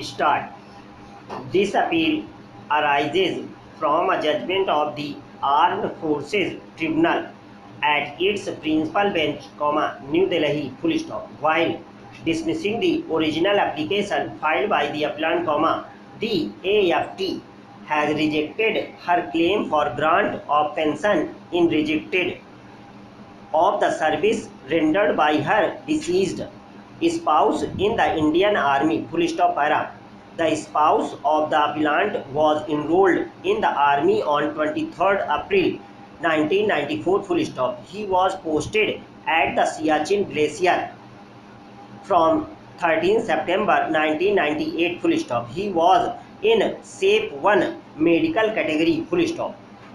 start. This appeal arises from a judgment of the Armed Forces Tribunal at its principal bench, New Delhi, while dismissing the original application filed by the appellant, the AFT has rejected her claim for grant of pension in rejected of the service rendered by her deceased spouse in the Indian Army. The spouse of the appellant was enrolled in the Army on 23rd April 1994. He was posted at the Siachen Glacier from 13 September 1998. He was in SAPE 1 medical category.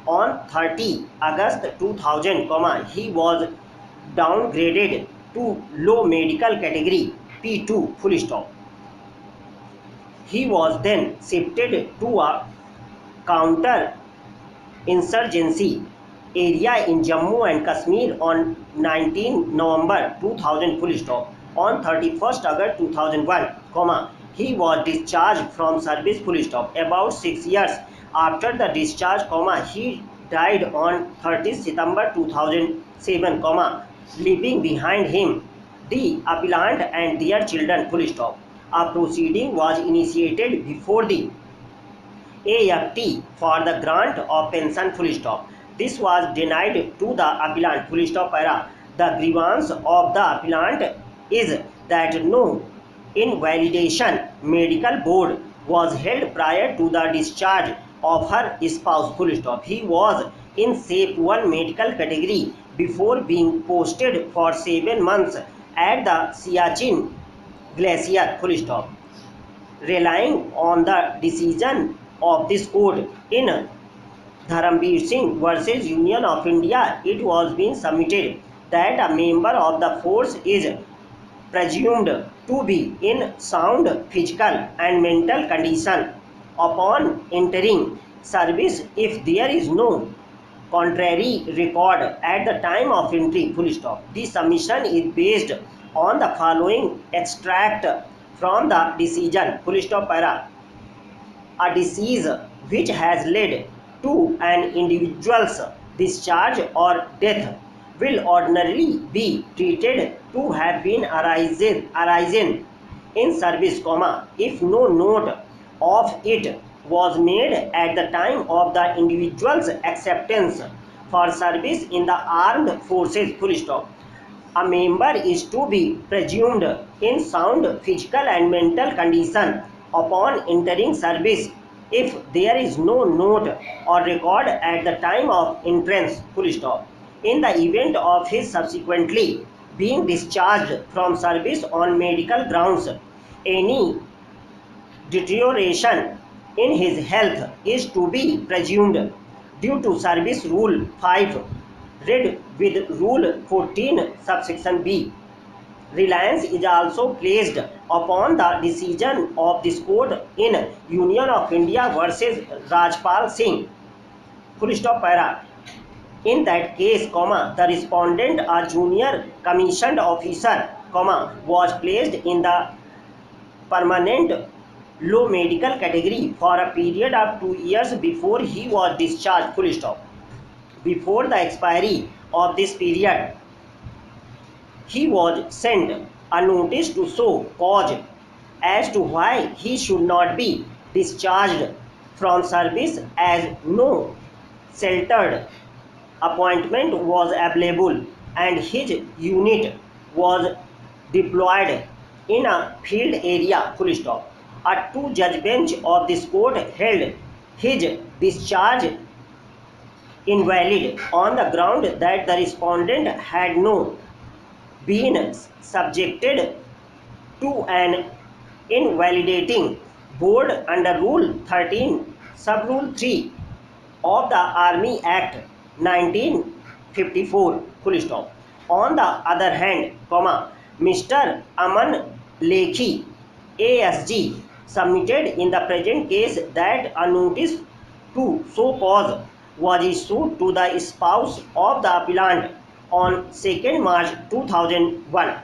On 30 August 2000, he was downgraded to low medical category P2. He was then shifted to a counter insurgency area in Jammu and Kashmir on 19 November 2000. On 31st August 2001, he was discharged from service. About 6 years after the discharge, he died on 30 September 2007, leaving behind him the appellant and their children. A proceeding was initiated before the AFT for the grant of pension. This was denied to the appellant. The grievance of the appellant is that no invalidation medical board was held prior to the discharge of her spouse. He was in SAPE 1 medical category before being posted for 7 months at the Siachen Glacier. Relying on the decision of this court in Dharamveer Singh versus Union of India, it was being submitted that a member of the force is presumed to be in sound physical and mental condition upon entering service if there is no contrary record at the time of entry. The submission is based on the following extract from the decision. A disease which has led to an individual's discharge or death will ordinarily be treated to have been arisen in service, if no note of it was made at the time of the individual's acceptance for service in the armed forces. A member is to be presumed in sound physical and mental condition upon entering service if there is no note or record at the time of entrance. In the event of his subsequently being discharged from service on medical grounds, any deterioration in his health is to be presumed due to Service Rule 5 read with Rule 14 subsection B. Reliance is also placed upon the decision of this court in Union of India versus Rajpal Singh. In that case, the respondent, a junior commissioned officer, was placed in the permanent low medical category for a period of 2 years before he was discharged. Before the expiry of this period, he was sent a notice to show cause as to why he should not be discharged from service, as no sheltered appointment was available and his unit was deployed in a field area. A two-judge bench of this court held his discharge invalid on the ground that the respondent had no been subjected to an invalidating board under Rule 13, Sub-Rule 3 of the Army Act 1954. On the other hand, Mr. Aman Lekhi, ASG, submitted in the present case that a notice to show cause was issued to the spouse of the appellant on 2nd March 2001.